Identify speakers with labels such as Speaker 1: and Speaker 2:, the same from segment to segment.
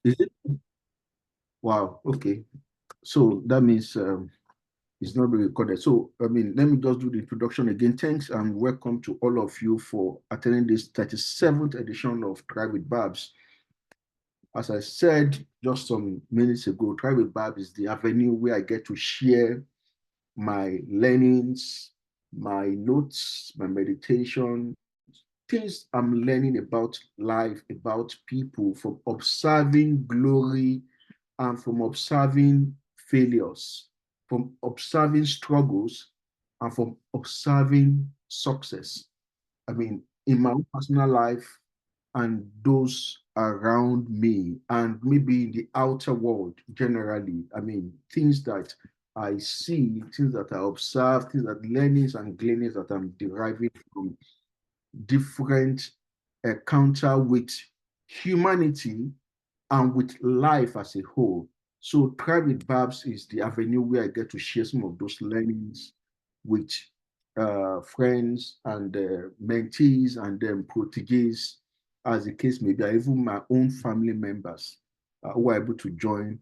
Speaker 1: Is it? Wow. Okay. So that means it's not being recorded. So, I mean, let me just do the introduction again. Thanks and welcome to all of you for attending this 37th edition of Thrive with Babs. As I said just some minutes ago, Thrive with Babs is the avenue where I get to share my learnings, my notes, my meditation, things I'm learning about life, about people, from observing glory and from observing failures, from observing struggles, and from observing success. I mean, in my own personal life and those around me, and maybe in the outer world generally. I mean, things that I see, things that I observe, things that learnings and gleanings that I'm deriving from different encounter with humanity and with life as a whole. So Private Babs is the avenue where I get to share some of those learnings with friends and mentees and proteges, as the case may be, or even my own family members who are able to join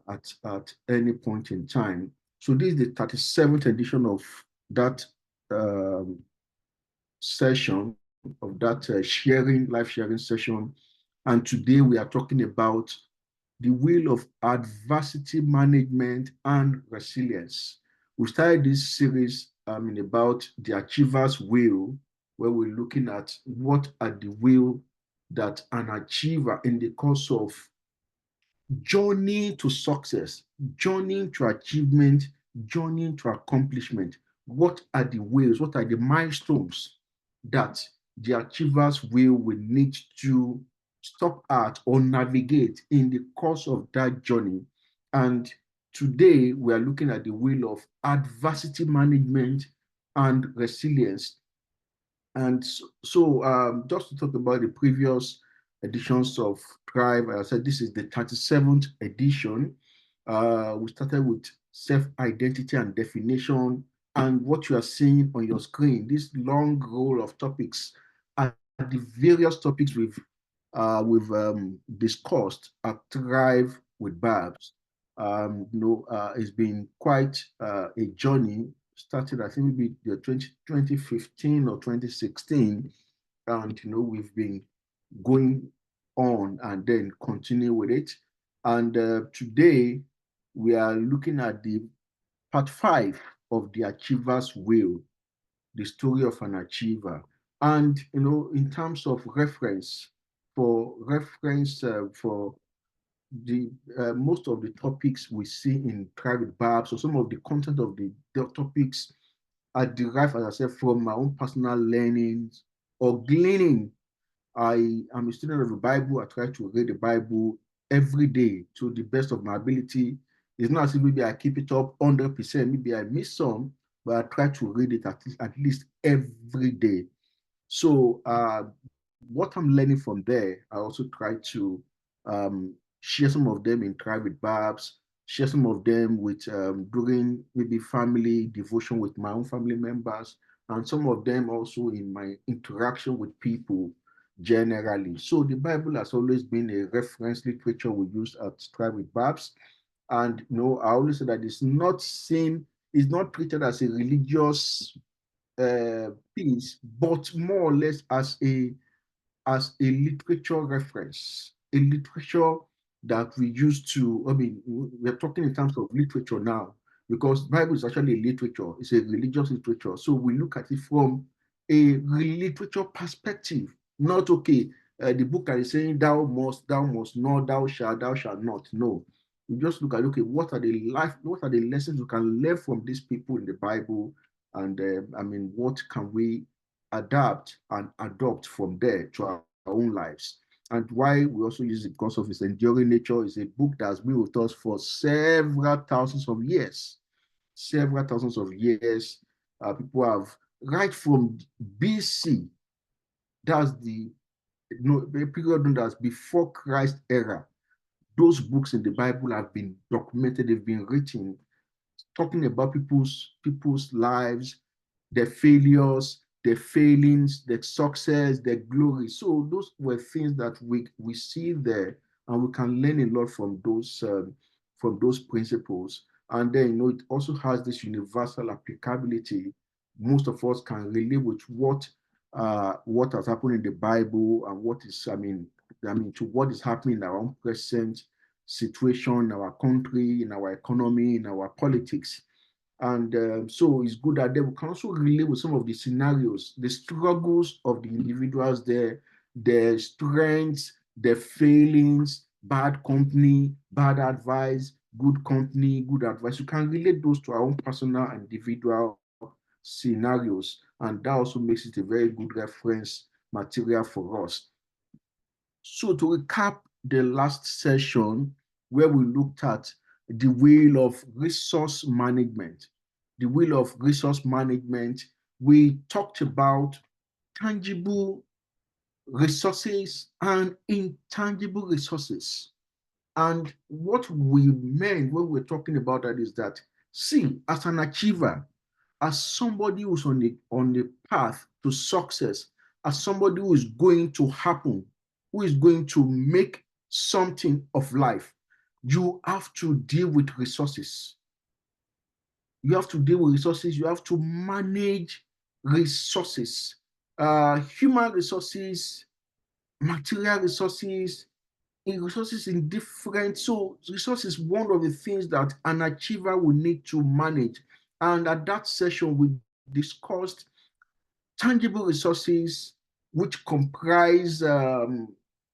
Speaker 1: at any point in time. So this is the 37th edition of that um, session, of that life sharing session. And today we are talking about the wheel of adversity management and resilience. We started this series about the achiever's wheel, where we're looking at what are the wheel that an achiever in the course of journey to success, journey to achievement, journey to accomplishment. What are the ways, what are the milestones that the achievers will need to stop at or navigate in the course of that journey? And today we are looking at the wheel of adversity management and resilience. And just to talk about the previous editions of Thrive, I said this is the 37th edition. We started with self-identity and definition, and what you are seeing on your screen, this long roll of topics are the various topics we've discussed at Thrive with Babs. It's been quite a journey. Started, I think, maybe the 2015 or 2016, and we've been going on and then continue with it. And today we are looking at the part 5 of the Achiever's Wheel, the story of an achiever. And in terms of for the most of the topics we see in Private Babs, or some of the content of the topics are derived, as I said, from my own personal learnings or gleaning. I am a student of the Bible. I try to read the Bible every day to the best of my ability. It's not as if maybe I keep it up 100%. Maybe I miss some, but I try to read it at least every day. So what I'm learning from there, I also try to share some of them in private babs, share some of them with during maybe family devotion with my own family members, and some of them also in my interaction with people generally. So the Bible has always been a reference literature we use at private babs. And I always say that it's not treated as a religious piece, but more or less as a literature reference, a literature that we use to. I mean, we're talking in terms of literature now because Bible is actually a literature. It's a religious literature, so we look at it from a literature perspective. Not okay. The book that is saying thou must not, thou shalt not. No, we just look at okay, what are the lessons we can learn from these people in the Bible, and I mean, what can we adapt and adopt from there to our own lives. And why we also use it because of its enduring nature is a book that has been with us for several thousands of years. Several thousands of years. People have, right from BC, that's the period known as before Christ era. Those books in the Bible have been documented, they've been written, talking about people's lives, their failures, their failings, their success, their glory. So those were things that we see there and we can learn a lot from those principles. And then, it also has this universal applicability. Most of us can relate with what has happened in the Bible, and what is, to what is happening in our own present situation, in our country, in our economy, in our politics. And so it's good that they can also relate with some of the scenarios, the struggles of the individuals there, their strengths, their failings, bad company, bad advice, good company, good advice. You can relate those to our own personal and individual scenarios. And that also makes it a very good reference material for us. So to recap the last session, where we looked at the wheel of resource management, we talked about tangible resources and intangible resources. And what we meant when we're talking about that is that, see, as an achiever, as somebody who's on the path to success, as somebody who is going to happen, who is going to make something of life, you have to deal with resources. You have to deal with resources. You have to manage resources, human resources, material resources, resources in different. So resources is one of the things that an achiever will need to manage. And at that session, we discussed tangible resources, which comprise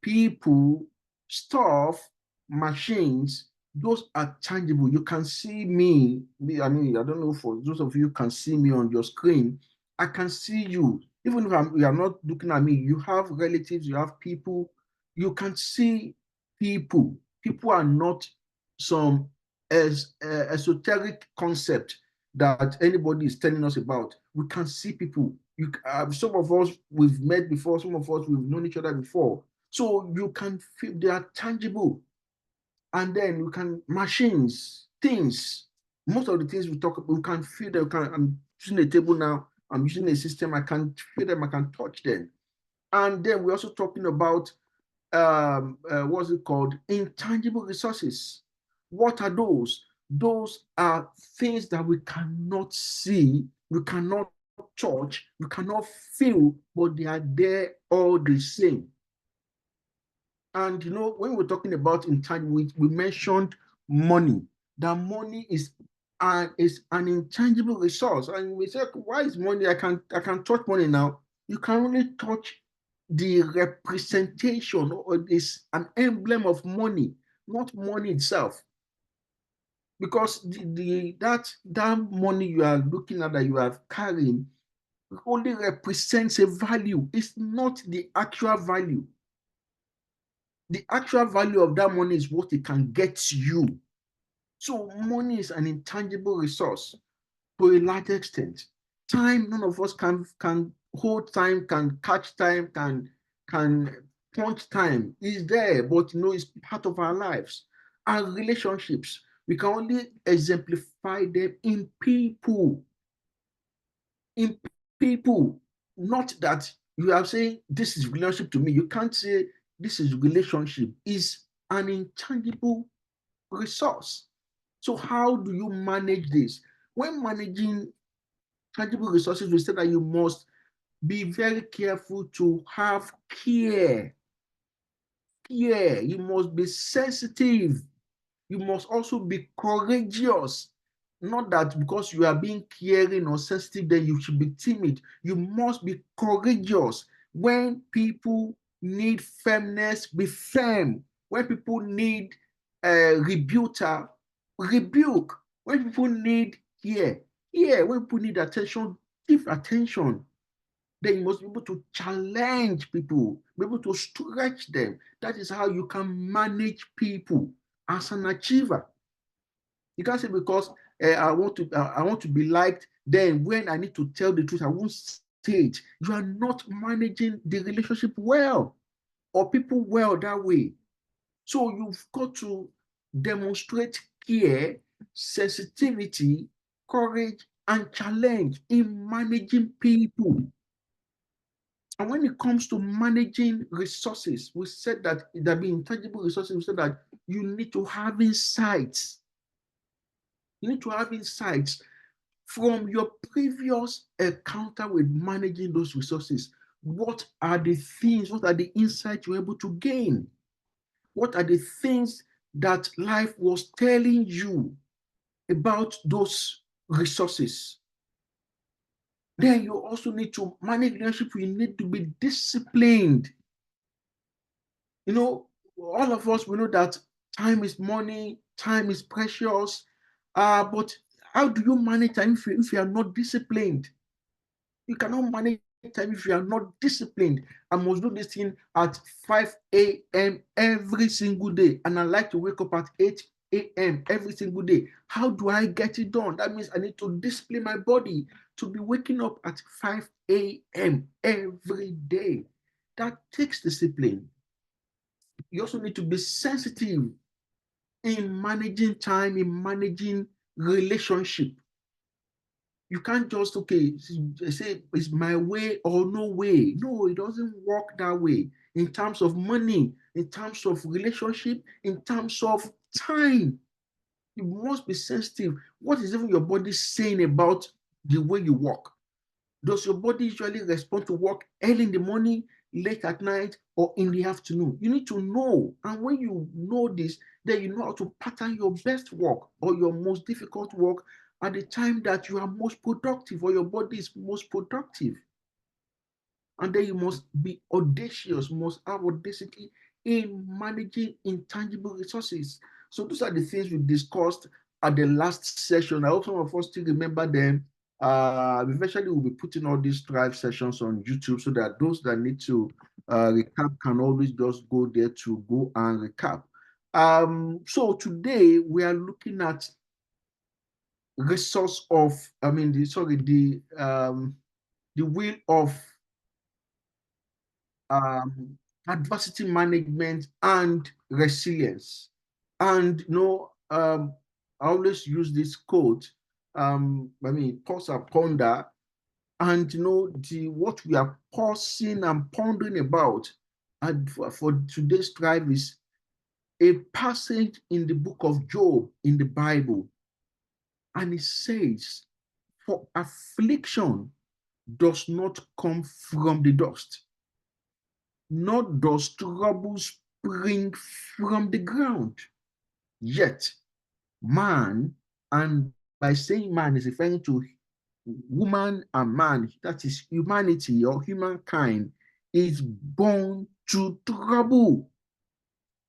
Speaker 1: people, stuff, machines. Those are tangible. You can see me. I don't know, for those of you who can see me on your screen, I can see you. Even if you are not looking at me, you have relatives, you have people. You can see people. People are not some esoteric concept that anybody is telling us about. We can see people. Some of us we've met before, some of us we've known each other before. So you can feel they are tangible. And then you can machines, things. Most of the things we talk about, we can feel them. I'm using a table now. I'm using a system. I can feel them. I can touch them. And then we're also talking about what's it called? Intangible resources. What are those? Those are things that we cannot see, we cannot touch, we cannot feel, but they are there all the same. And when we're talking about intangible, we mentioned money. That money is an intangible resource. And we say, why is money? I can touch money now. You can only touch the representation, or is an emblem of money, not money itself. Because that money you are looking at, that you are carrying, only represents a value. It's not the actual value. The actual value of that money is what it can get you. So money is an intangible resource to a large extent. Time, none of us can hold time, can catch time, can punch time. Is there, but it's part of our lives. Our relationships, we can only exemplify them in people. In people, not that you are saying this is relationship to me. You can't say this is relationship. Is an intangible resource. So how do you manage this? When managing tangible resources, we said that you must be very careful to have care. You must be sensitive. You must also be courageous. Not that because you are being caring or sensitive, then you should be timid. You must be courageous. When people need firmness, be firm. When people need a rebuker, rebuke. When people need ear. When people need attention, give attention. Then you must be able to challenge people, be able to stretch them. That is how you can manage people as an achiever. You can't say because I want to be liked, then when I need to tell the truth, I won't say it. You are not managing the relationship well, or people well that way. So you've got to demonstrate care, sensitivity, courage, and challenge in managing people. And when it comes to managing resources, we said that there be intangible resources. We said that you need to have insights. You need to have insights from your previous encounter with managing those resources. What are the things, what are the insights you're able to gain? What are the things that life was telling you about those resources? Then you also need to manage leadership. You need to be disciplined. You know, all of us, we know that time is money, time is precious. But how do you manage time if you are not disciplined? You cannot manage time if you are not disciplined. I must do this thing at 5 a.m. every single day, and I like to wake up at 8 a.m. every single day. How do I get it done? That means I need to discipline my body to be waking up at 5 a.m. every day. That takes discipline. You also need to be sensitive in managing time, in managing relationship. You can't just, okay, say it's my way or no way. No, it doesn't work that way. In terms of money, in terms of relationship, in terms of time, you must be sensitive. What is even your body saying about the way you work? Does your body usually respond to work early in the morning, late at night, or in the afternoon? You need to know. And when you know this, then you know how to pattern your best work or your most difficult work at the time that you are most productive or your body is most productive. And then you must be audacious, must have audacity in managing intangible resources. So those are the things we discussed at the last session. I hope some of us still remember them. Eventually, we'll be putting all these drive sessions on YouTube so that those that need to recap can always just go there to go and recap. So today we are looking at resource of, the wheel of um, adversity management and resilience. And I always use this quote. Pause and ponder, and the what we are pausing and pondering about, and for today's drive is a passage in the book of Job in the Bible, and it says, "For affliction does not come from the dust, nor does trouble spring from the ground. Yet man," and by saying man is referring to woman and man, that is humanity or humankind, is born to trouble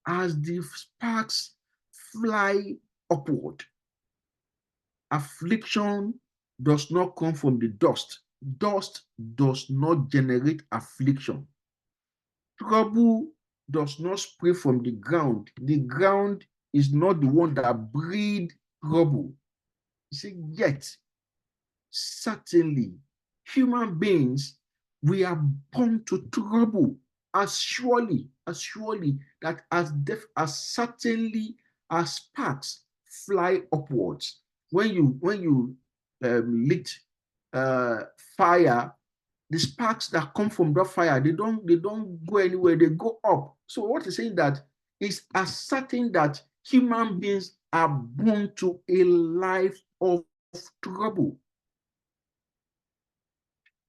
Speaker 1: as the sparks fly upward. Affliction does not come from the dust. Dust does not generate affliction. Trouble does not spring from the ground. The ground is not the one that breed trouble. You see, yet, certainly, human beings, we are born to trouble as surely that as certainly as sparks fly upwards. When you lit fire, the sparks that come from that fire, they don't go anywhere, they go up. So what is saying that is as certain that human beings are born to a life of trouble.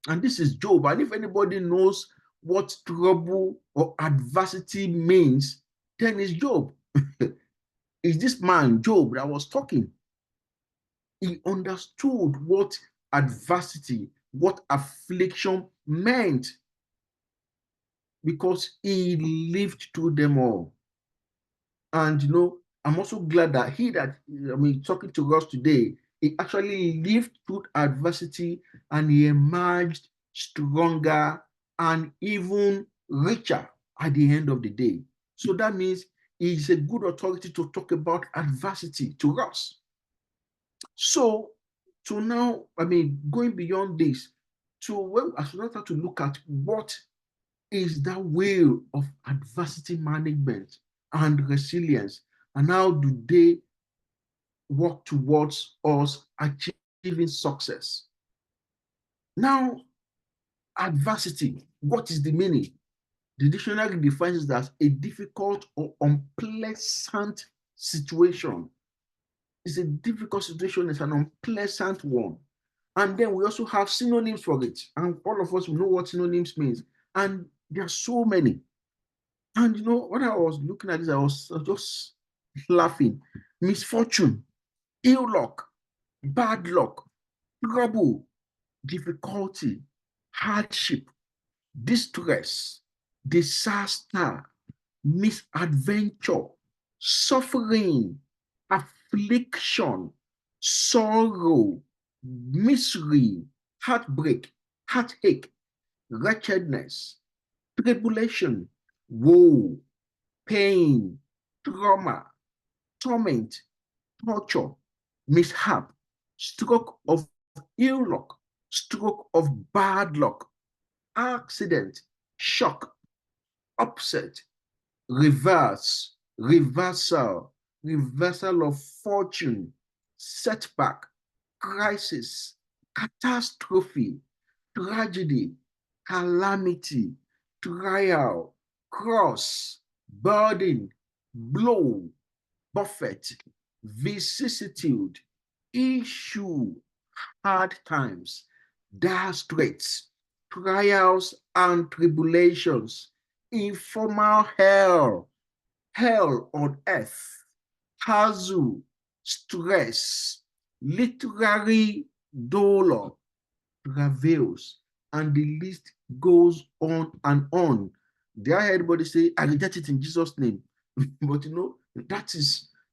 Speaker 1: And this is Job. And if anybody knows what trouble or adversity means, then it's Job. It's this man, Job, that was talking. He understood what adversity, what affliction meant, because he lived through them all. And I'm also glad that talking to us today, he actually lived through adversity and he emerged stronger and even richer at the end of the day. So that means he's a good authority to talk about adversity to us. So to now, going beyond this, as we start to look at what is that way of adversity management and resilience, and how do they work towards us achieving success. Now, Adversity. What is the meaning? The dictionary defines it as a difficult or unpleasant situation. It's a difficult situation, it's an unpleasant one. And then we also have synonyms for it. And all of us know what synonyms means. And there are so many. And when I was looking at this, I was just laughing. Misfortune, ill luck, bad luck, trouble, difficulty, hardship, distress, disaster, misadventure, suffering, affliction, sorrow, misery, heartbreak, heartache, wretchedness, tribulation, woe, pain, trauma, torment, torture, mishap, stroke of ill luck, stroke of bad luck, accident, shock, upset, reverse, reversal, reversal of fortune, setback, crisis, catastrophe, tragedy, calamity, trial, cross, burden, blow, buffet, vicissitude, issue, hard times, dire straits, trials and tribulations, informal hell, hell on earth, hassle, stress, literary dolor, travails, and the list goes on and on. Did I hear anybody say, I reject it in Jesus' name? But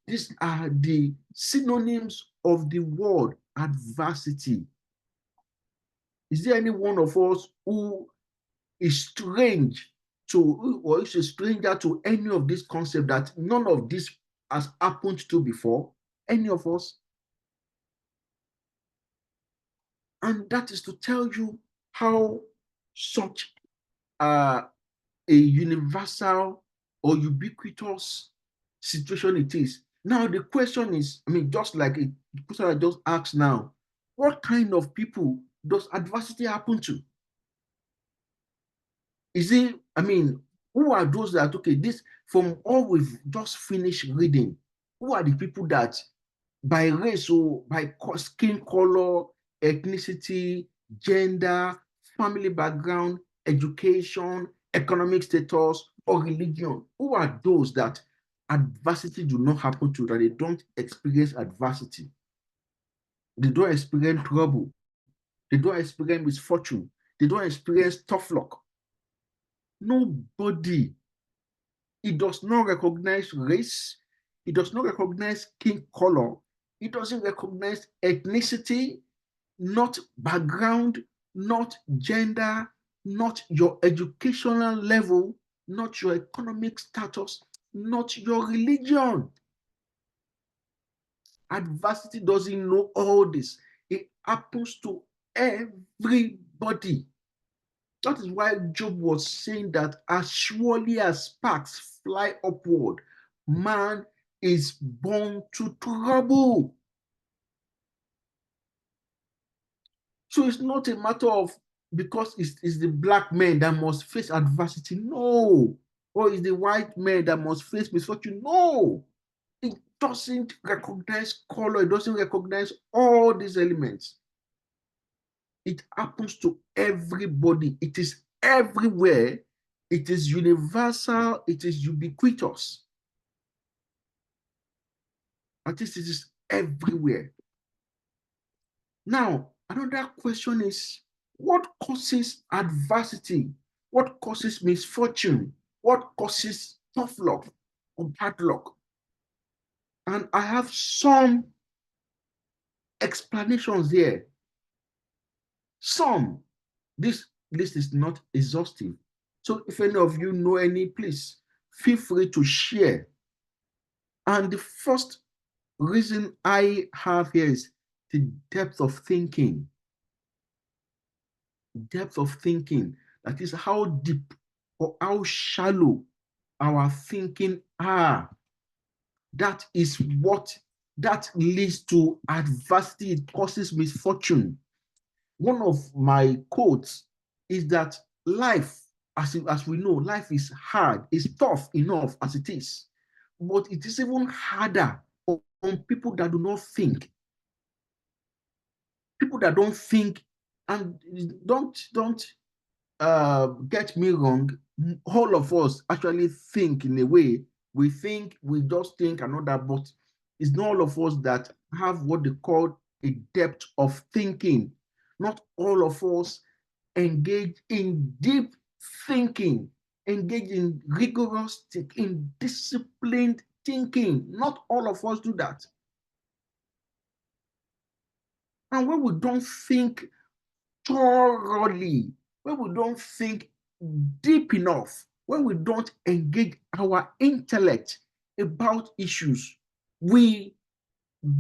Speaker 1: these are the synonyms of the word adversity. Is there any one of us who is strange to, or is a stranger to any of this concept that none of this has happened to before? Any of us? And that is to tell you how such a universal or ubiquitous situation it is. Now, the question is, just like the question I just asked now, what kind of people does adversity happen to? Is it, who are those that, okay, this, from all we've just finished reading, who are the people that by race or by skin color, ethnicity, gender, family background, education, economic status, or religion, who are those that adversity do not happen to, that they don't experience adversity? They don't experience trouble. They don't experience misfortune. They don't experience tough luck. Nobody. It does not recognize race. It does not recognize skin color. It doesn't recognize ethnicity, not background, not gender, not your educational level, not your economic status, not your religion. Adversity doesn't know all this. It happens to everybody. That is why Job was saying that as surely as sparks fly upward, man is born to trouble. So it's not a matter of because it's the black man that must face adversity. No. Or it's the white man that must face misfortune. No. It doesn't recognize color. It doesn't recognize all these elements. It happens to everybody. It is everywhere. It is universal. It is ubiquitous. At least it is everywhere. Now, another question is, what causes adversity? What causes misfortune? What causes tough luck or bad luck? And I have some explanations here. Some. This list is not exhaustive. So if any of you know any, please feel free to share. And the first reason I have here is the depth of thinking. Depth of thinking. That is how deep or how shallow our thinking are. That is what that leads to adversity. It causes misfortune. One of my quotes is that life, as we know, life is hard, it's tough enough as it is, but it is even harder on people that do not think. People that don't think, and don't get me wrong, all of us actually think in a way. We think, we just think and all that, but it's not all of us that have what they call a depth of thinking. Not all of us engage in deep thinking, engage in rigorous, in disciplined thinking. Not all of us do that. And when we don't think thoroughly, when we don't think deep enough, when we don't engage our intellect about issues, we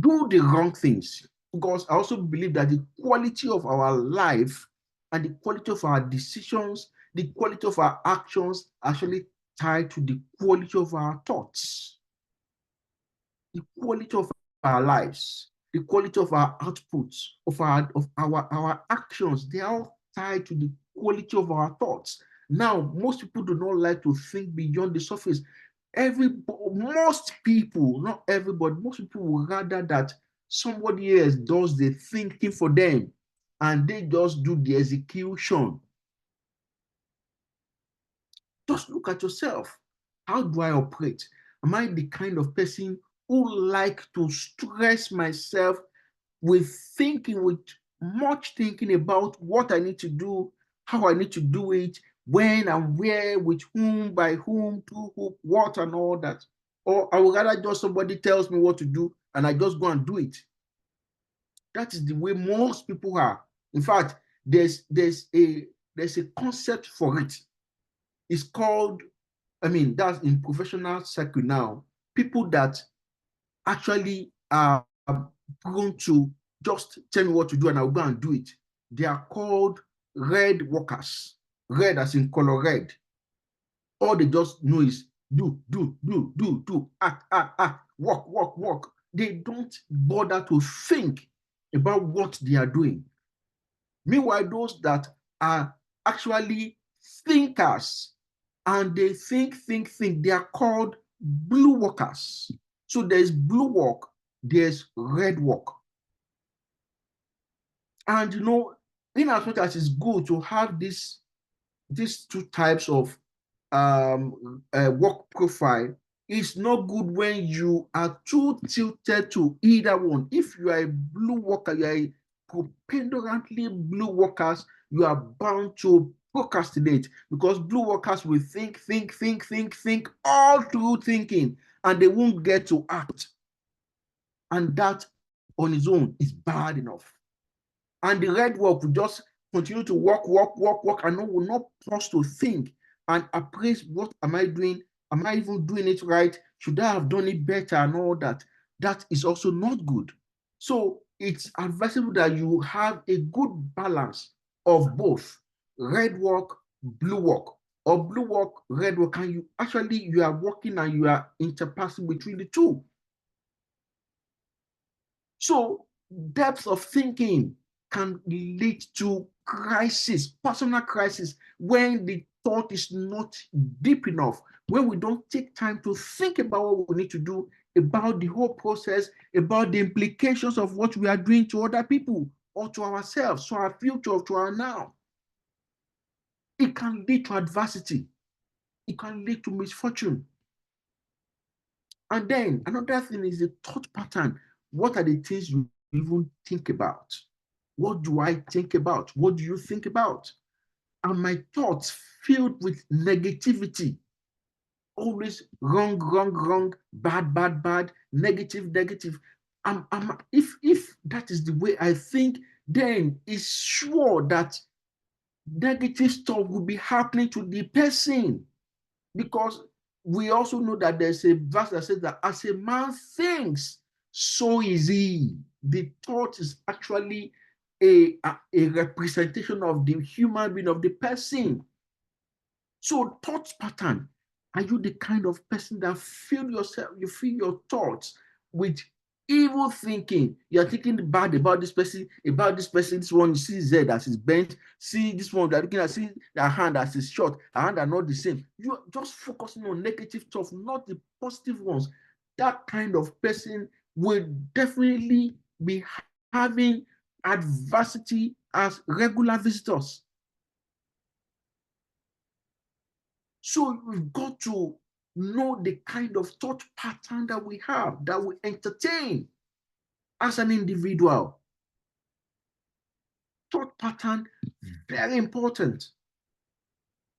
Speaker 1: do the wrong things. Because I also believe that the quality of our life and the quality of our decisions, the quality of our actions actually tied to the quality of our thoughts. The quality of our lives, the quality of our outputs, of our actions, they are all tied to the quality of our thoughts. Now, most people do not like to think beyond the surface. Most people, not everybody, most people would rather that somebody else does the thinking for them and they just do the execution. Just look at yourself. How do I operate? Am I the kind of person who like to stress myself with thinking, with much thinking about what I need to do, how I need to do it, when and where, with whom, by whom, to who, what, and all that? Or I would rather just somebody tells me what to do and I just go and do it. That is the way most people are. In fact, there's a concept for it. It's called, that's in professional circle now, people that actually are prone to just tell me what to do and I'll go and do it. They are called red workers. Red as in color red. All they just know is do, act, work. They don't bother to think about what they are doing. Meanwhile, those that are actually thinkers and they think, they are called blue workers. So there's blue work, there's red work. And in as much as it's good to have these two types of work profile, it's not good when you are too tilted to either one. If you are a blue worker, you are a preponderantly blue workers, you are bound to procrastinate because blue workers will think all through thinking and they won't get to act. And that on its own is bad enough. And the red work will just continue to work, and will not pause to think and appraise, what am I doing? Am I even doing it right? Should I have done it better and all that? That is also not good. So it's advisable that you have a good balance of both red work, blue work, or blue work, red work, and you are working and you are interpassing between the two. So depth of thinking can lead to crisis, personal crisis, when the thought is not deep enough, when we don't take time to think about what we need to do, about the whole process, about the implications of what we are doing to other people or to ourselves, to our future, to our now. It can lead to adversity. It can lead to misfortune. And then another thing is the thought pattern. What are the things you even think about? What do I think about? What do you think about? Are my thoughts filled with negativity? Always wrong, bad, negative. If that is the way I think, then it's sure that negative stuff will be happening to the person. Because we also know that there's a verse that says that as a man thinks, so is he. The thought is actually a representation of the human being, of the person. So thought pattern. Are you the kind of person that you fill your thoughts with Evil thinking. You're thinking bad about this person, this one. You see Z as is bent. See this one, they're looking at, see their hand as is short, her hand are not the same. You're just focusing on negative stuff, not the positive ones. That kind of person will definitely be having adversity as regular visitors. So we've got to know the kind of thought pattern that we have, that we entertain as an individual. Thought pattern, very important.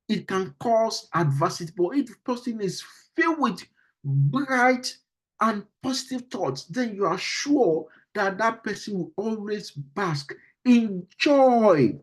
Speaker 1: It can cause adversity, but if the person is filled with bright and positive thoughts, then you are sure that that person will always bask in joy.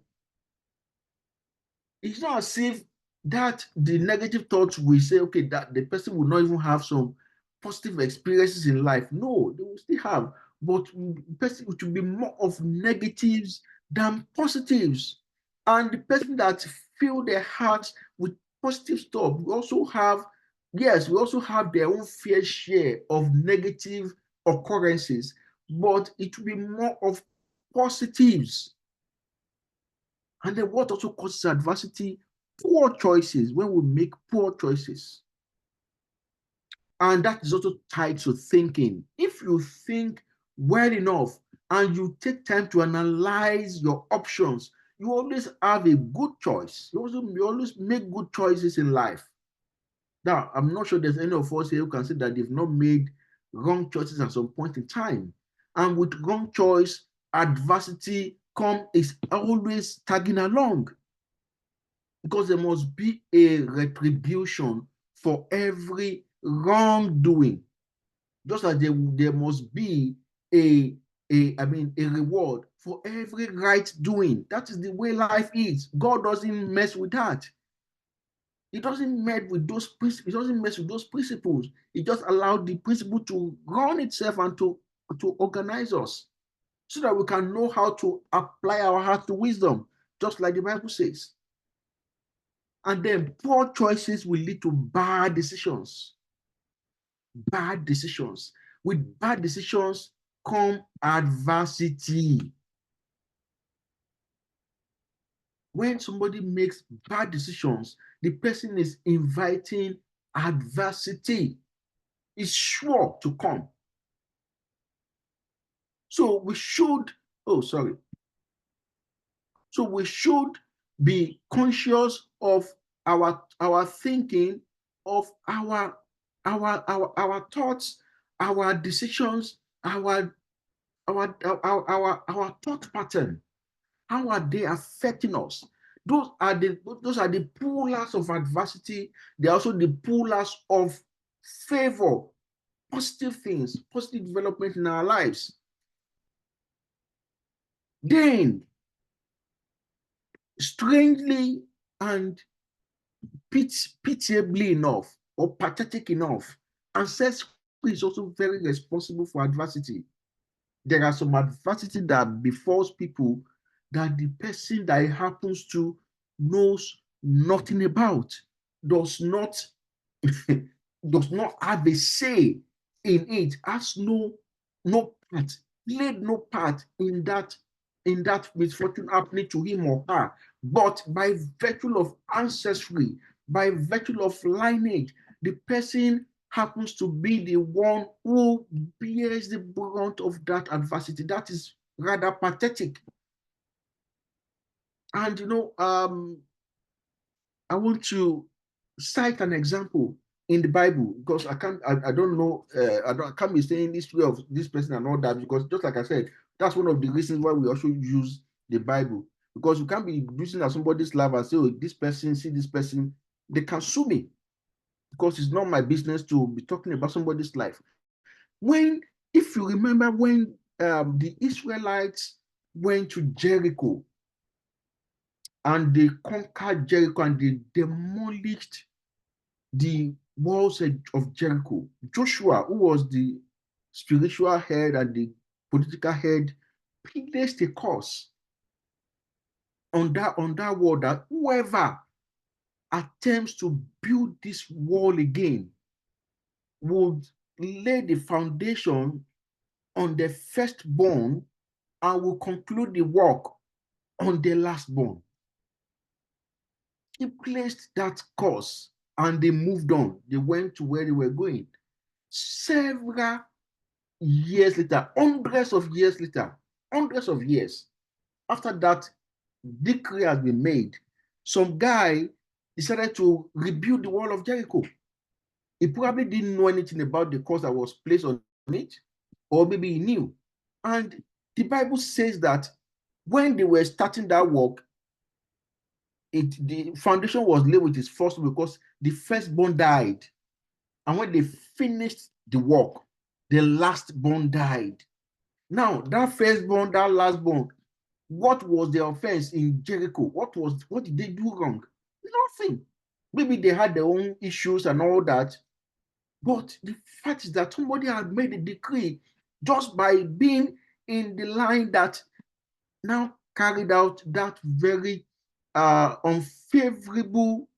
Speaker 1: It's not as if that the negative thoughts will say, okay, that the person will not even have some positive experiences in life. No, they will still have, but the person it will be more of negatives than positives. And the person that fill their hearts with positive stuff, we also have, yes, we also have their own fair share of negative occurrences, but it will be more of positives. And then what also causes adversity? Poor choices, when we make poor choices. And that is also tied to thinking. If you think well enough and you take time to analyze your options, you always have a good choice. You always make good choices in life. Now, I'm not sure there's any of us here who can say that they've not made wrong choices at some point in time. And with wrong choice, adversity is always tagging along, because there must be a retribution for every wrongdoing, just as there must be a reward for every right doing. That is the way life is. God doesn't mess with that. He doesn't mess with those principles. He doesn't mess with those principles. He just allowed the principle to run itself and to organize us, so that we can know how to apply our heart to wisdom, just like the Bible says. And then poor choices will lead to bad decisions. Bad decisions. With bad decisions come adversity. When somebody makes bad decisions, the person is inviting adversity. It's sure to come. So we should, oh, sorry. So we should be conscious of our thinking, of our thoughts, our decisions, our thought pattern. How are they affecting us? Those are the pullers of adversity. They're also the pullers of favor, positive things, positive development in our lives. Then, strangely and pitiably enough, or pathetic enough, ancestry is also very responsible for adversity. There are some adversity that befalls people that the person that it happens to knows nothing about, does not does not have a say in it, has no part, played no part in that misfortune happening to him or her. But by virtue of ancestry, by virtue of lineage, the person happens to be the one who bears the brunt of that adversity. That is rather pathetic. And I want to cite an example in the Bible, because I don't know, I can't be saying this way of this person and all that, because just like I said, that's one of the reasons why we also use the Bible, because you can't be using at somebody's life and say, oh, this person, see this person, they can sue me, because it's not my business to be talking about somebody's life. If you remember when the Israelites went to Jericho, and they conquered Jericho and they demolished the walls of Jericho. Joshua, who was the spiritual head and the political head, placed a curse on that wall, that whoever attempts to build this wall again would lay the foundation on the firstborn and will conclude the work on the lastborn. He placed that course and they moved on. They went to where they were going. Several years later, hundreds of years later, hundreds of years after that decree has been made, some guy decided to rebuild the wall of Jericho. He probably didn't know anything about the course that was placed on it, or maybe he knew. And the Bible says that when they were starting that work, the foundation was laid with its first because the firstborn died. And when they finished the work, the lastborn died. Now, that firstborn, that lastborn, what was the offense in Jericho? What did they do wrong? Nothing. Maybe they had their own issues and all that. But the fact is that somebody had made a decree just by being in the line that now carried out that very unfavorable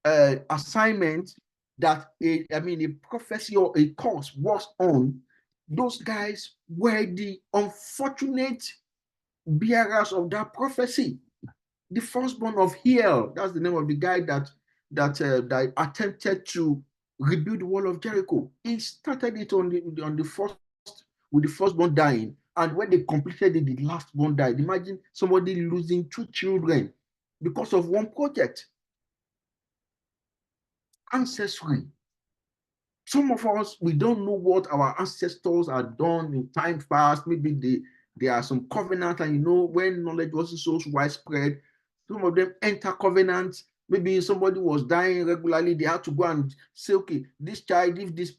Speaker 1: assignment that a prophecy or a curse was on. Those guys were the unfortunate bearers of that prophecy. The firstborn of Hiel, that's the name of the guy that attempted to rebuild the wall of Jericho. He started it on the first, with the firstborn dying, and when they completed it, the lastborn died. Imagine somebody losing 2 children because of one project. Ancestry. Some of us, we don't know what our ancestors have done in time past. Maybe there are some covenants, and when knowledge wasn't so widespread, some of them enter covenants. Maybe somebody was dying regularly, they had to go and say, okay, this child, if this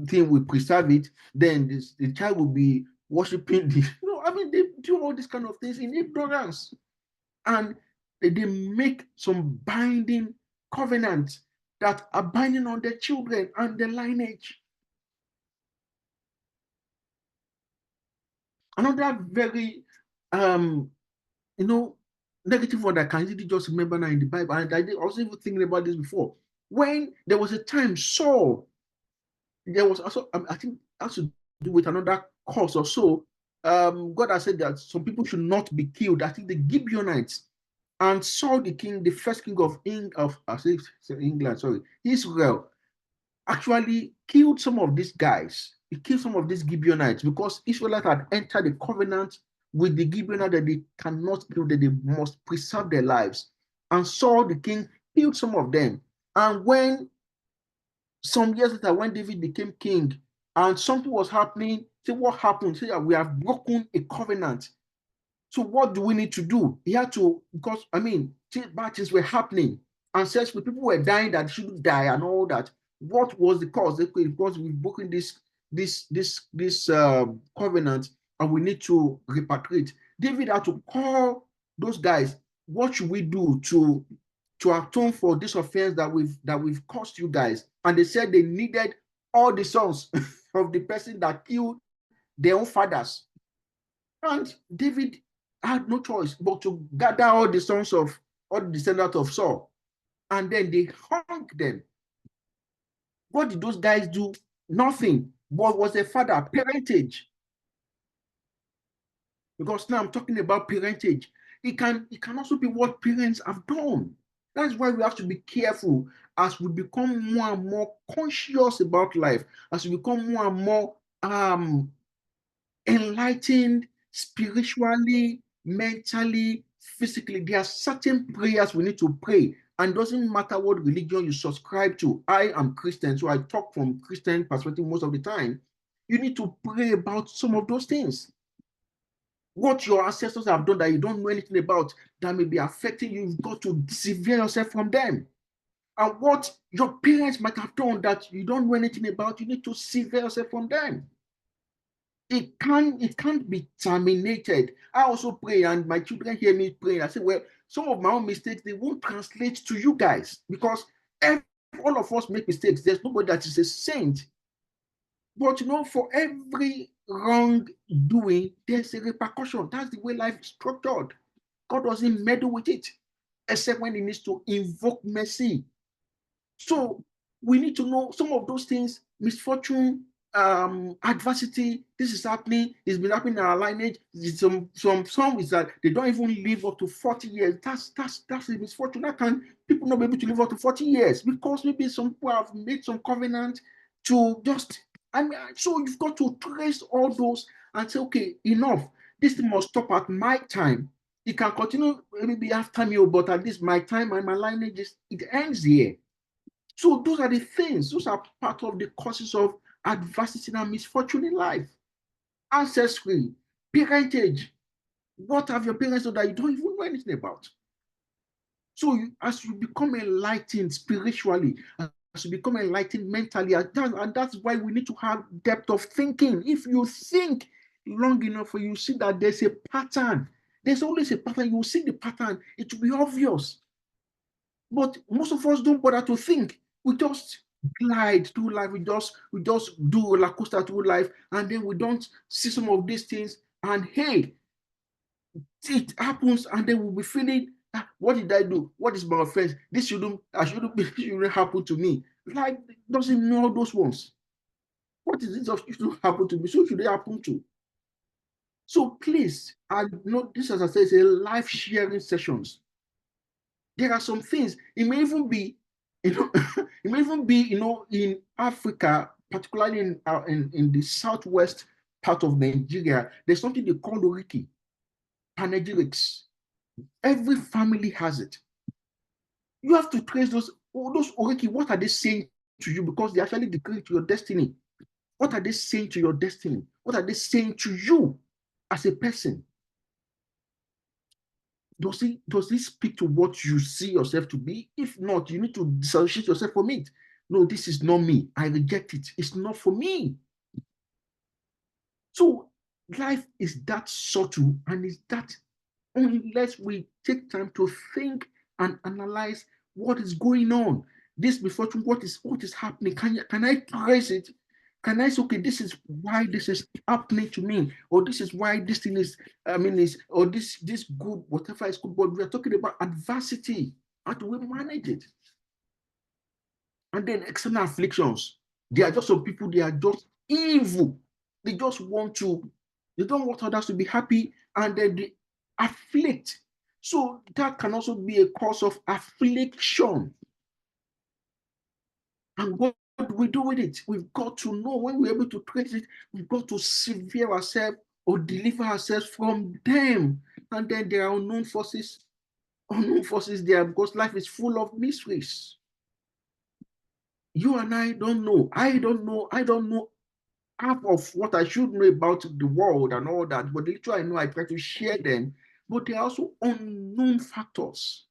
Speaker 1: thing will preserve it, then the child will be worshiping the, they do all these kind of things in ignorance. And they make some binding covenants that are binding on their children and their lineage. Another very negative one that I can easily just remember now in the Bible, and I was even thinking about this before. When there was a time Saul, there was also, I think it has to do with another cause or so. God has said that some people should not be killed. I think the Gibeonites, and Saul the king, the first king of England, Israel, actually killed some of these guys. He killed some of these Gibeonites because Israelites had entered the covenant with the Gibeonites that they cannot kill them, they must preserve their lives. And Saul the king killed some of them. And when some years later, when David became king and something was happening, say what happened? Say we have broken a covenant. So what do we need to do? He had to, because bad things were happening, and such people were dying that shouldn't die and all that. What was the cause? Because we've broken this covenant, and we need to repatriate. David had to call those guys. What should we do to atone for this offense that we've caused you guys? And they said they needed all the sons of the person that killed their own fathers. And David had no choice but to gather all the sons of all the descendants of Saul, and then they hung them. What did those guys do? Nothing. What was their father? Parentage. Because now I'm talking about parentage. It can also be what parents have done. That's why we have to be careful as we become more and more conscious about life, as we become more and more enlightened spiritually, mentally, physically. There are certain prayers we need to pray, and doesn't matter what religion you subscribe to. I am Christian, so I talk from Christian perspective most of the time. You need to pray about some of those things. What your ancestors have done that you don't know anything about, that may be affecting you, you've got to sever yourself from them. And what your parents might have done that you don't know anything about, you need to sever yourself from them. It can't be terminated. I also pray, and my children hear me praying. I say, well, some of my own mistakes, they won't translate to you guys, because all of us make mistakes. There's nobody that is a saint. But for every wrongdoing, there's a repercussion. That's the way life is structured. God doesn't meddle with it, except when he needs to invoke mercy. So we need to know some of those things. Misfortune adversity, this is happening, it's been happening in our lineage. Some is that they don't even live up to 40 years. That's a misfortune. That can people not be able to live up to 40 years because maybe some people have made some covenant to just, I mean, so you've got to trace all those and say, okay, enough. This thing must stop at my time. It can continue maybe after me, but at least my time and my lineage it ends here. So those are the things, those are part of the causes of adversity and misfortune in life. Ancestry, parentage. What have your parents done that you don't even know anything about? So as you become enlightened spiritually, as you become enlightened mentally, and that's why we need to have depth of thinking. If you think long enough, you see that there's a pattern. There's always a pattern. You see the pattern. It will be obvious. But most of us don't bother to think. We just glide through life. We just do roller coaster through life, and then we don't see some of these things. And hey, it happens, and then we'll be feeling, what did I do? What is my offense? This shouldn't happen to me. Life doesn't know those ones. What is this of shouldn't happen to me? So should it happen to? So please, I know this, as I said, is a life sharing sessions. There are some things, it may even be, it may even be, in Africa, particularly in the southwest part of Nigeria, there's something they call Oriki, panegyrics. Every family has it. You have to trace those Oriki. What are they saying to you? Because they actually decree to your destiny. What are they saying to your destiny? What are they saying to you as a person? Does it speak to what you see yourself to be? If not, you need to dissociate yourself from it. No, this is not me. I reject it. It's not for me. So life is that subtle, and is that unless we take time to think and analyze what is going on. This misfortune, what is happening? Can I trace it? Can I say, okay, this is why this is happening to me, or this is why this thing is, or this good, whatever is good, but we are talking about adversity. How do we manage it? And then external afflictions. They are just some people, they are just evil. They just they don't want others to be happy, and then they afflict. So that can also be a cause of affliction. And what do we do with it? We've got to know, when we're able to trace it, we've got to sever ourselves or deliver ourselves from them. And then there are unknown forces there, because life is full of mysteries. You and I don't know. I don't know half of what I should know about the world and all that, but the little I know, I try to share them. But there are also unknown factors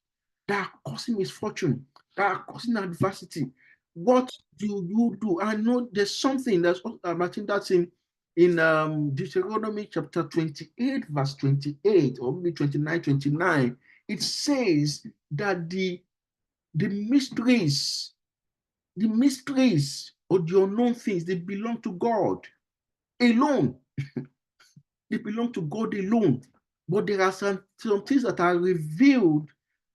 Speaker 1: that are causing misfortune, that are causing adversity. What do you do? I know there's something that's, I think that's in Deuteronomy chapter 28, verse 28, or maybe 29, 29. It says that the mysteries or the unknown things, they belong to God alone. They belong to God alone. But there are some things that are revealed,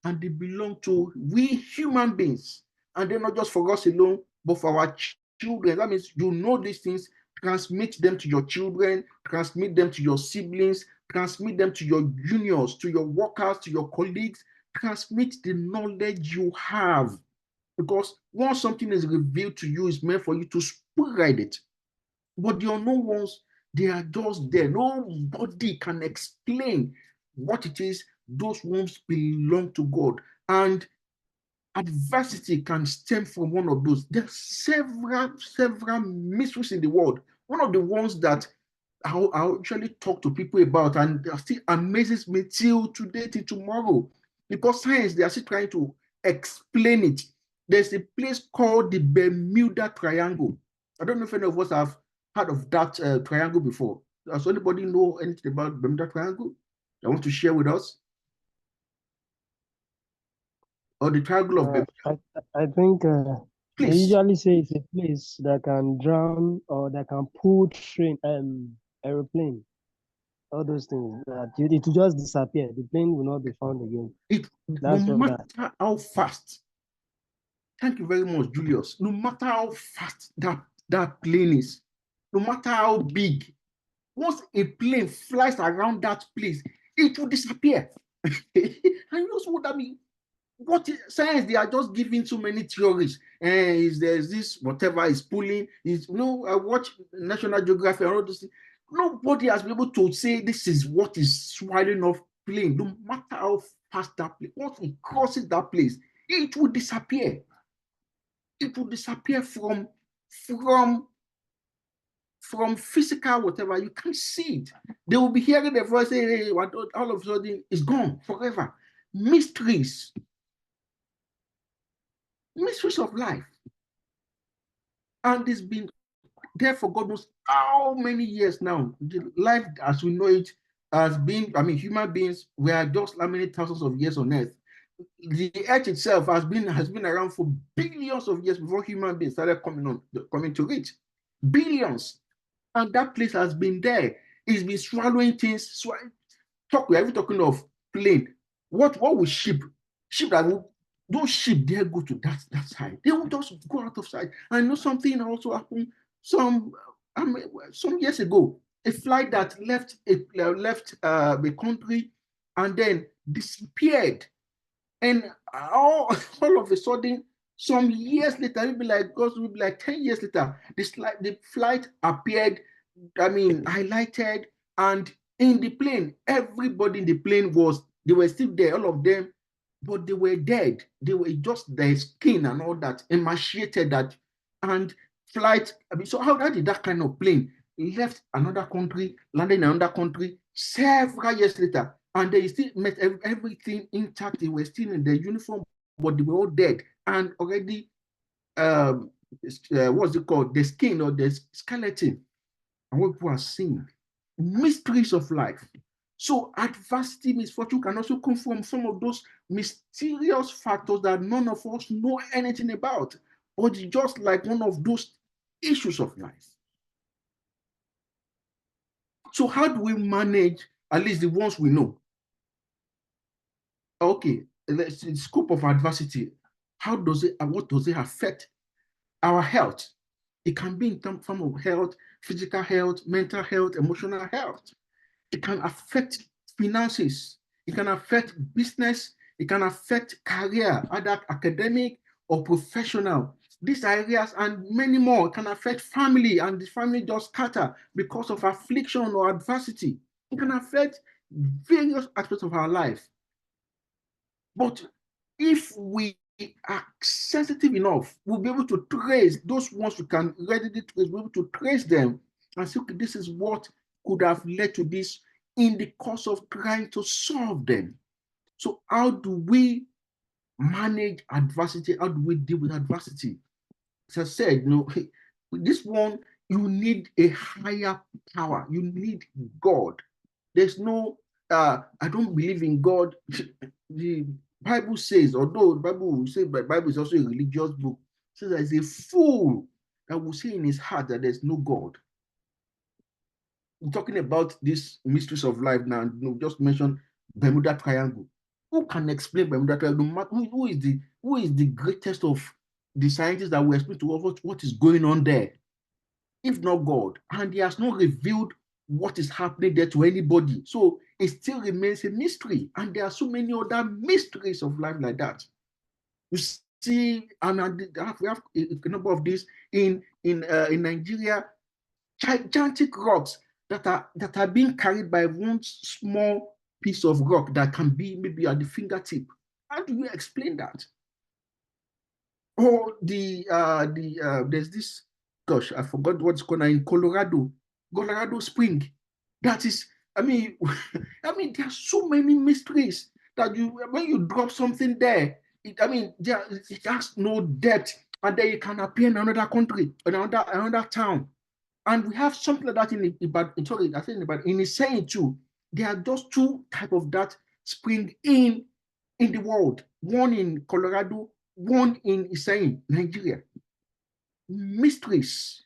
Speaker 1: and they belong to we human beings. And they're not just for us alone, but for our children. That means you know these things, transmit them to your children, transmit them to your siblings, transmit them to your juniors, to your workers, to your colleagues. Transmit the knowledge you have. Because once something is revealed to you, it's meant for you to spread it. But the unknown ones, they are just there. Nobody can explain what it is. Those ones belong to God. And adversity can stem from one of those. There are several mysteries in the world. One of the ones that I actually talk to people about, and it still amazes me till today, till tomorrow, because science, they are still trying to explain it. There's a place called the Bermuda Triangle. I don't know if any of us have heard of that triangle before. Does anybody know anything about Bermuda Triangle? I want to share with us? Or the Triangle of Bermuda?
Speaker 2: I think they
Speaker 1: Please.
Speaker 2: usually say it's a place that can drown or that can pull train aeroplane, all those things. That it will just disappear. The plane will not be found again.
Speaker 1: No
Speaker 2: That's what that.
Speaker 1: matter how fast, thank you very much, Julius. No matter how fast that plane is, no matter how big, once a plane flies around that place, it will disappear. And you know what I mean? What is science? They are just giving so many theories. Is there's this whatever is pulling? Is I watch National Geography and all those things. Nobody has been able to say this is what is swallowing off plane. No matter how fast that plane, once it crosses that place, it will disappear. It will disappear from physical whatever. You can't see it. They will be hearing the voice, hey, all of a sudden it's gone forever. Mysteries of life. And it's been there for God knows how many years now. The life as we know it has been, human beings were just how many thousands of years on earth. The earth itself has been around for billions of years before human beings started coming to it. Billions. And that place has been there. It's been swallowing things. We're talking of plane. What will ship? Ship that will, those ship dare go to that side. They will just go out of sight. I know something also happened some years ago. A flight that left the country and then disappeared. And all of a sudden, some years later, maybe like 10 years later, the flight appeared, highlighted, and in the plane, everybody in the plane they were still there, all of them, but they were dead. They were just their skin and all that, emaciated that, and flight. So how did that kind of plane left another country, landed in another country several years later, and they still met everything intact. They were still in their uniform, but they were all dead and already, what's it called? The skin or the skeleton. And what people are seeing, mysteries of life. So adversity, misfortune can also come from some of those mysterious factors that none of us know anything about, but it's just like one of those issues of life. So how do we manage at least the ones we know? Okay, the scope of adversity. What does it affect our health? It can be in terms of health, physical health, mental health, emotional health. It can affect finances. It can affect business. It can affect career, either academic or professional. These areas and many more can affect family, and the family just scatter because of affliction or adversity. It can affect various aspects of our life. But if we are sensitive enough, we'll be able to trace those ones we can readily trace, we'll be able to trace them and say, okay, this is what could have led to this in the course of trying to solve them. So how do we manage adversity? How do we deal with adversity? As I said, with this one, you need a higher power. You need God. There's no, I don't believe in God. The Bible says, although the Bible will say, but Bible is also a religious book, says there is a fool that will say in his heart that there's no God. We're talking about these mysteries of life now. Just mention Bermuda Triangle. Who can explain Bermuda Triangle? Who is the greatest of the scientists that will explain to us what is going on there, if not God? And he has not revealed what is happening there to anybody. So it still remains a mystery. And there are so many other mysteries of life like that. You see, and we have a number of these in Nigeria, gigantic rocks that are being carried by one small piece of rock that can be maybe at the fingertip. How do you explain that? Or there's this, gosh, I forgot what's called in Colorado Spring. That is, there are so many mysteries that when you drop something there, it has no depth, and then it can appear in another country, another town. And we have something like that in Iseyin too. There are just two types of that spring in the world. One in Colorado, one in Iseyin, Nigeria. Mysteries.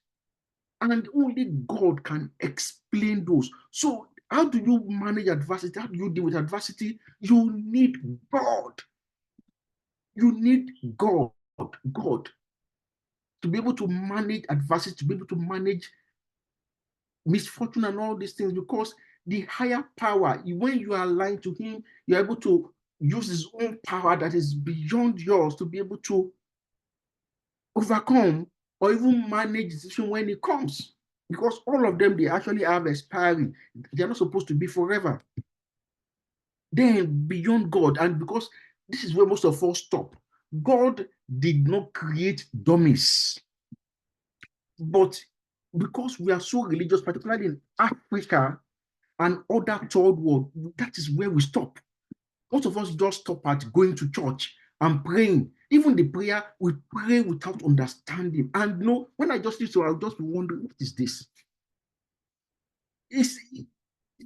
Speaker 1: And only God can explain those. So how do you manage adversity? How do you deal with adversity? You need God. You need God to be able to manage adversity, to be able to manage misfortune and all these things, because the higher power, when you are aligned to him, you're able to use his own power that is beyond yours to be able to overcome or even manage the situation when it comes. Because all of them, they actually have expiry. They're not supposed to be forever. Then beyond God, and because this is where most of us stop, God did not create dummies. But because we are so religious, particularly in Africa and other third world, that is where we stop. Most of us just stop at going to church and praying. Even the prayer, we pray without understanding. And no, when I just listen, I'll just be wondering, what is this?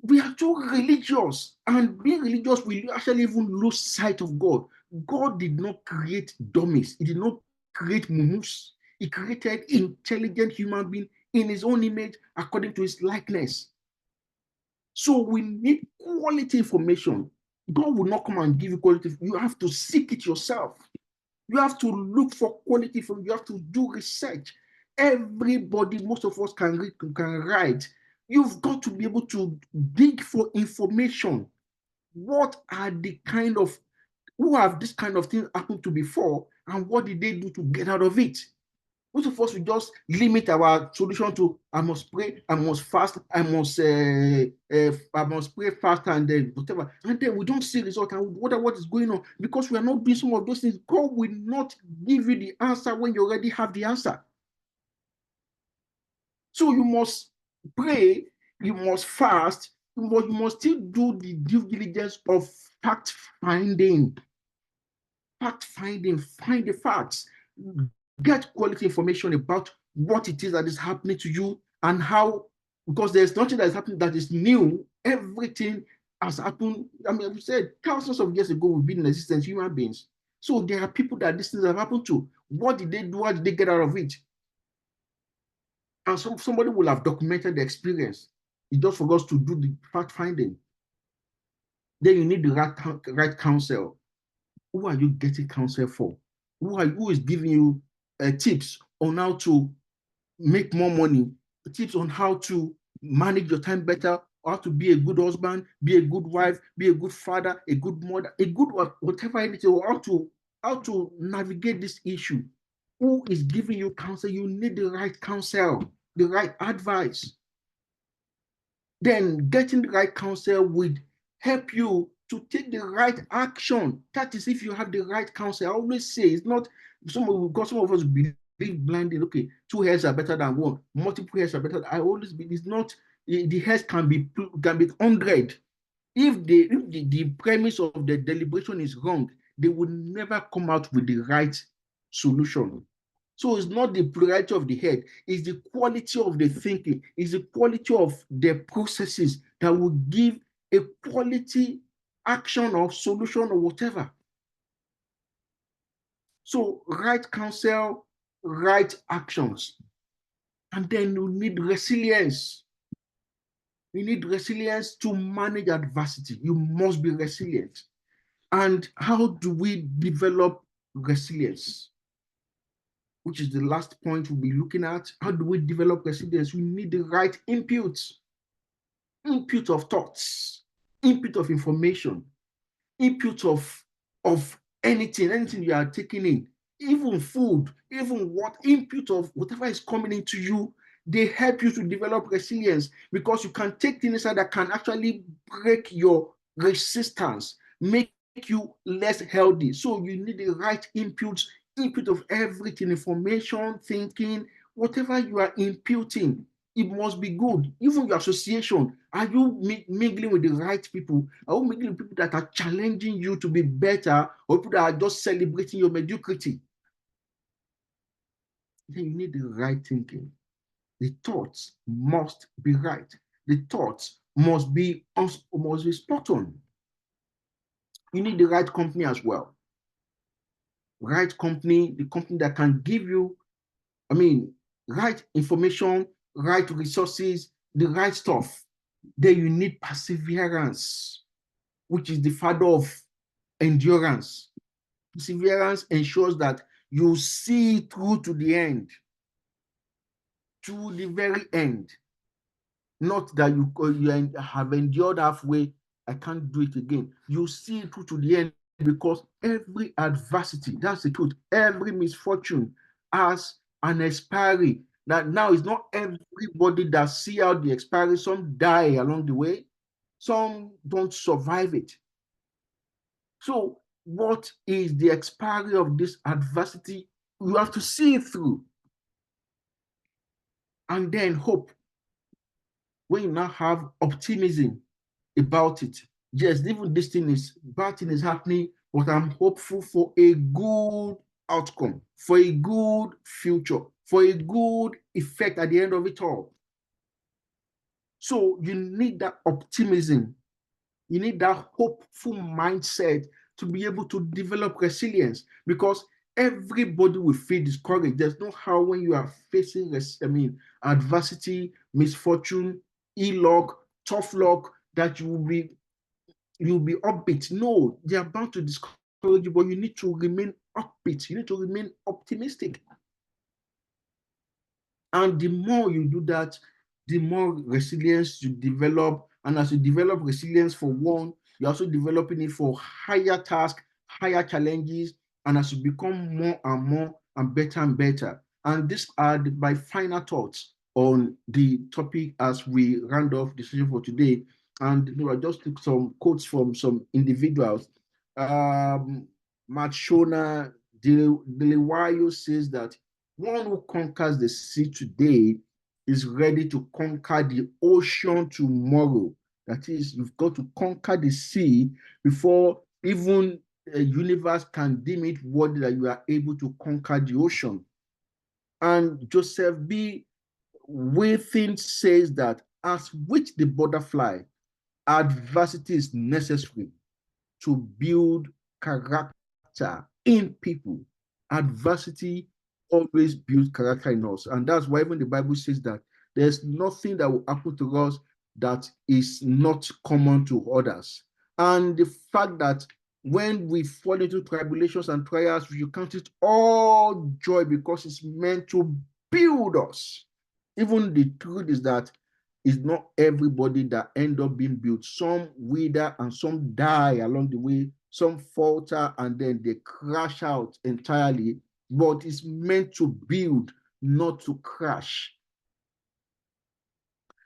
Speaker 1: We are too religious, and being religious, we actually even lose sight of God. God did not create dummies. He did not create mumus. He created intelligent human being in his own image according to his likeness. So we need quality information. God will not come and give you quality. You have to seek it yourself. You have to look for quality from. You have to do research. Everybody, most of us can read, can write. You've got to be able to dig for information. What are the kind of, who have this kind of thing happened to before, and what did they do to get out of it? Most of us will just limit our solution to I must pray, I must fast, I must pray fast, and then whatever, and then we don't see result. And what is going on, because we are not doing some of those things. God will not give you the answer when you already have the answer. So you must pray, you must fast, but you must still do the due diligence of fact finding. Fact finding, find the facts, get quality information about what it is that is happening to you and how, because there's nothing that is happening that is new. Everything has happened. I mean, we said thousands of years ago, we've been in existence, human beings. So there are people that these things have happened to. What did they do? What did they get out of it? And somebody will have documented the experience. It just for us to do the fact finding. Then you need the right counsel. Who are you getting counsel for? Who is giving you tips on how to make more money, tips on how to manage your time better, how to be a good husband, be a good wife, be a good father, a good mother, a good whatever it is, or how to navigate this issue? Who is giving you counsel? You need the right counsel, the right advice. Then getting the right counsel would help you to take the right action. That is, if you have the right counsel. I always say it's not some of us believe blindly. Okay, 2 hairs are better than one. Multiple hairs are better. I always believe it's not. The hairs can be 100. If the premise of the deliberation is wrong, they will never come out with the right solution. So it's not the plurality of the head, it's the quality of the thinking, it's the quality of the processes that will give a quality action or solution or whatever. So right counsel, right actions. And then you need resilience. You need resilience to manage adversity. You must be resilient. And how do we develop resilience? Which is the last point we'll be looking at. How do we develop resilience? We need the right input of thoughts, input of information, input of anything you are taking in, even food, even what input of whatever is coming into you. They help you to develop resilience, because you can take things that can actually break your resistance, make you less healthy. So you need the right input of everything, information, thinking, whatever you are imputing, it must be good. Even your association, are you mingling with the right people? Are you mingling with people that are challenging you to be better, or people that are just celebrating your mediocrity? Then you need the right thinking. The thoughts must be right. The thoughts must be spot on. You need the right company as well. Right company, the company that can give you, right information, right resources, the right stuff. Then you need perseverance, which is the father of endurance. Perseverance ensures that you see through to the end, to the very end. Not that you have endured halfway, I can't do it again. You see it through to the end, because every adversity, that's the truth, every misfortune has an expiry. That now it's not everybody that see out the expiry. Some die along the way, some don't survive it. So what is the expiry of this adversity? You have to see it through. And then hope. When you now have optimism about it, yes, even this thing is, bad thing is happening, but I'm hopeful for a good outcome, for a good future, for a good effect at the end of it all. So you need that optimism. You need that hopeful mindset to be able to develop resilience, because everybody will feel discouraged. There's no how, when you are facing adversity, misfortune, ill luck, tough luck, that you'll be upbeat. No, they are bound to discourage you, but you need to remain upbeat. You need to remain optimistic. And the more you do that, the more resilience you develop. And as you develop resilience for one, you're also developing it for higher tasks, higher challenges. And as you become more and more and better. And these are my final thoughts on the topic as we round off the session for today. And I just took some quotes from some individuals. Machona Delewayo says that one who conquers the sea today is ready to conquer the ocean tomorrow. That is, you've got to conquer the sea before even a universe can deem it worthy that you are able to conquer the ocean. And Joseph B. Within says that as with the butterfly, adversity is necessary to build character in people. Adversity always builds character in us. And that's why even the Bible says that there's nothing that will happen to us that is not common to others. And the fact that when we fall into tribulations and trials, you count it all joy, because it's meant to build us. Even the truth is that it's not everybody that end up being built. Some wither and some die along the way. Some falter and then they crash out entirely. But it's meant to build, not to crash.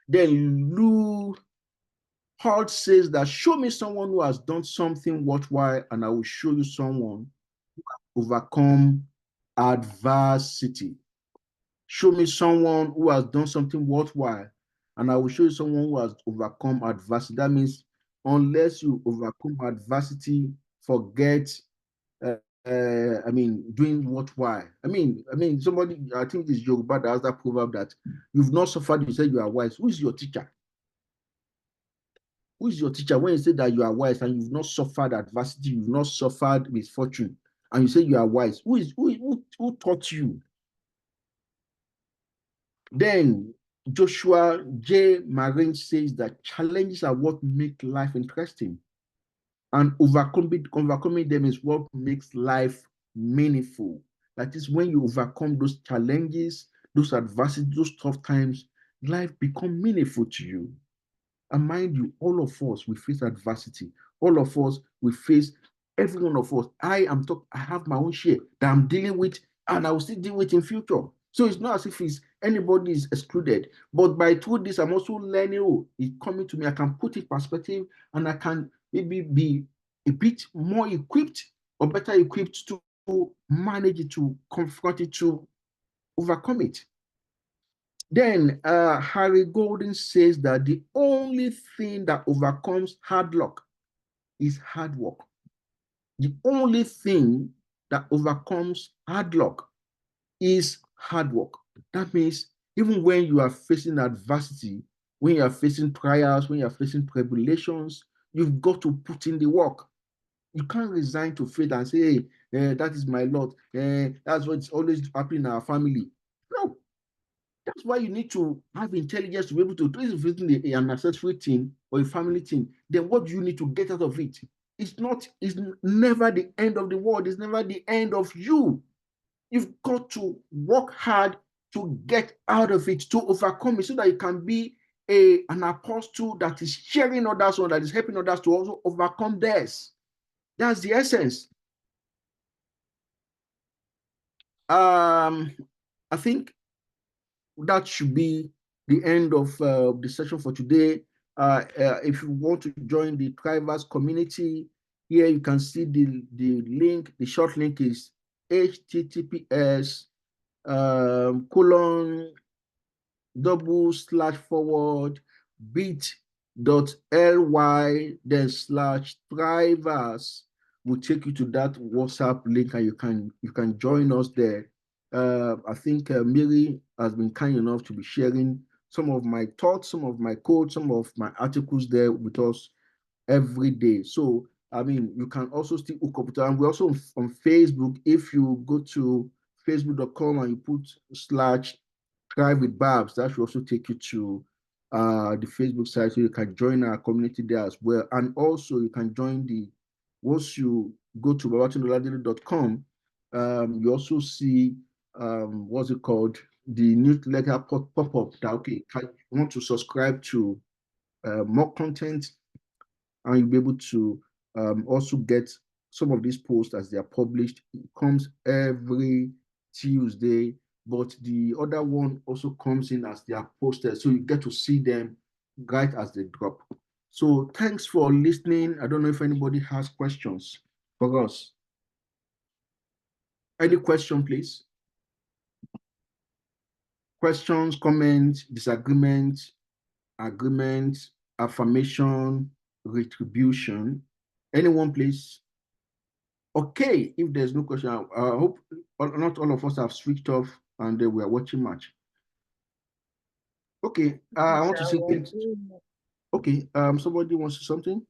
Speaker 1: Then Lou Hart says that show me someone who has done something worthwhile, and I will show you someone who has overcome adversity. Show me someone who has done something worthwhile, and I will show you someone who has overcome adversity. That means unless you overcome adversity, forget doing worthwhile. Somebody, I think it's Yoruba that has that proverb that you've not suffered, you say you are wise. Who is your teacher? Who is your teacher? When you say that you are wise and you've not suffered adversity, you've not suffered misfortune, and you say you are wise, who taught you? Then Joshua J. Marine says that challenges are what make life interesting, and overcoming them is what makes life meaningful. That is, when you overcome those challenges, those adversities, those tough times, life become meaningful to you. And mind you, all of us, we face adversity. All of us, we face, every one of us. I have my own share that I'm dealing with, and I will still deal with in future. So it's not as if anybody is excluded. But by through this, I'm also learning, it's coming to me, I can put it in perspective, and I can maybe be a bit more equipped or better equipped to manage it, to confront it, to overcome it. Then Harry Golden says that the only thing that overcomes hard luck is hard work. The only thing that overcomes hard luck is hard work. That means even when you are facing adversity, when you are facing trials, when you are facing tribulations, you've got to put in the work. You can't resign to fate and say, hey, that is my lot. That's what's always happening in our family. No, that's why you need to have intelligence to be able to do it within an ancestral team or a family team. Then what do you need to get out of it? It's never the end of the world. It's never the end of you. You've got to work hard to get out of it, to overcome it, so that you can be an apostle that is sharing others on, that is helping others to also overcome theirs. That's the essence. I think that should be the end of the session for today. If you want to join the Thrivers community, here you can see the link. The short link is https bit.ly then /Thrivers will take you to that WhatsApp link, and you can join us there. I think Mary has been kind enough to be sharing some of my thoughts, some of my codes, some of my articles there with us every day. So, I mean, you can also still hook up with her. And we're also on Facebook. If you go to facebook.com and you put /Thrive with Babs, that should also take you to the Facebook site, so you can join our community there as well. And also you can join once you go to babatundoladilu.com, you also see what's it called, the newsletter pop-up that, okay, you want to subscribe to more content, and you'll be able to also get some of these posts as they are published. It comes every Tuesday, but the other one also comes in as they are posted, so you get to see them right as they drop. So thanks for listening. I don't know if anybody has questions for us. Any question, please? Questions, comments, disagreements, agreement, affirmation, retribution. Anyone, please? Okay, if there's no question, I hope not all of us have switched off and we are watching match. Okay, I want to say thanks. Okay, somebody wants to say something?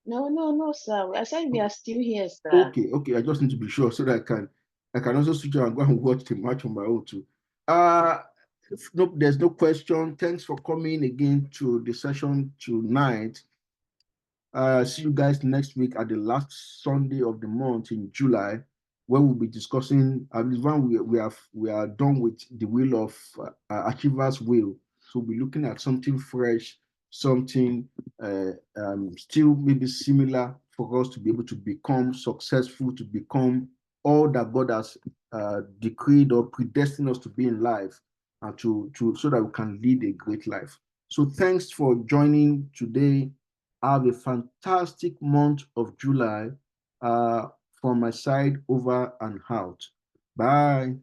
Speaker 3: No, sir. I said we are still here, sir.
Speaker 1: Okay. I just need to be sure so that I can also switch on and go and watch the match on my own too. If there's no question, thanks for coming again to the session tonight. See you guys next week at the last Sunday of the month in July, where we'll be discussing, when we are done with the wheel of Achievers Wheel. So we'll be looking at something fresh, something still maybe similar for us to be able to become successful, to become all that God has decreed or predestined us to be in life, and so that we can lead a great life. So thanks for joining today. Have a fantastic month of July from my side, over and out. Bye.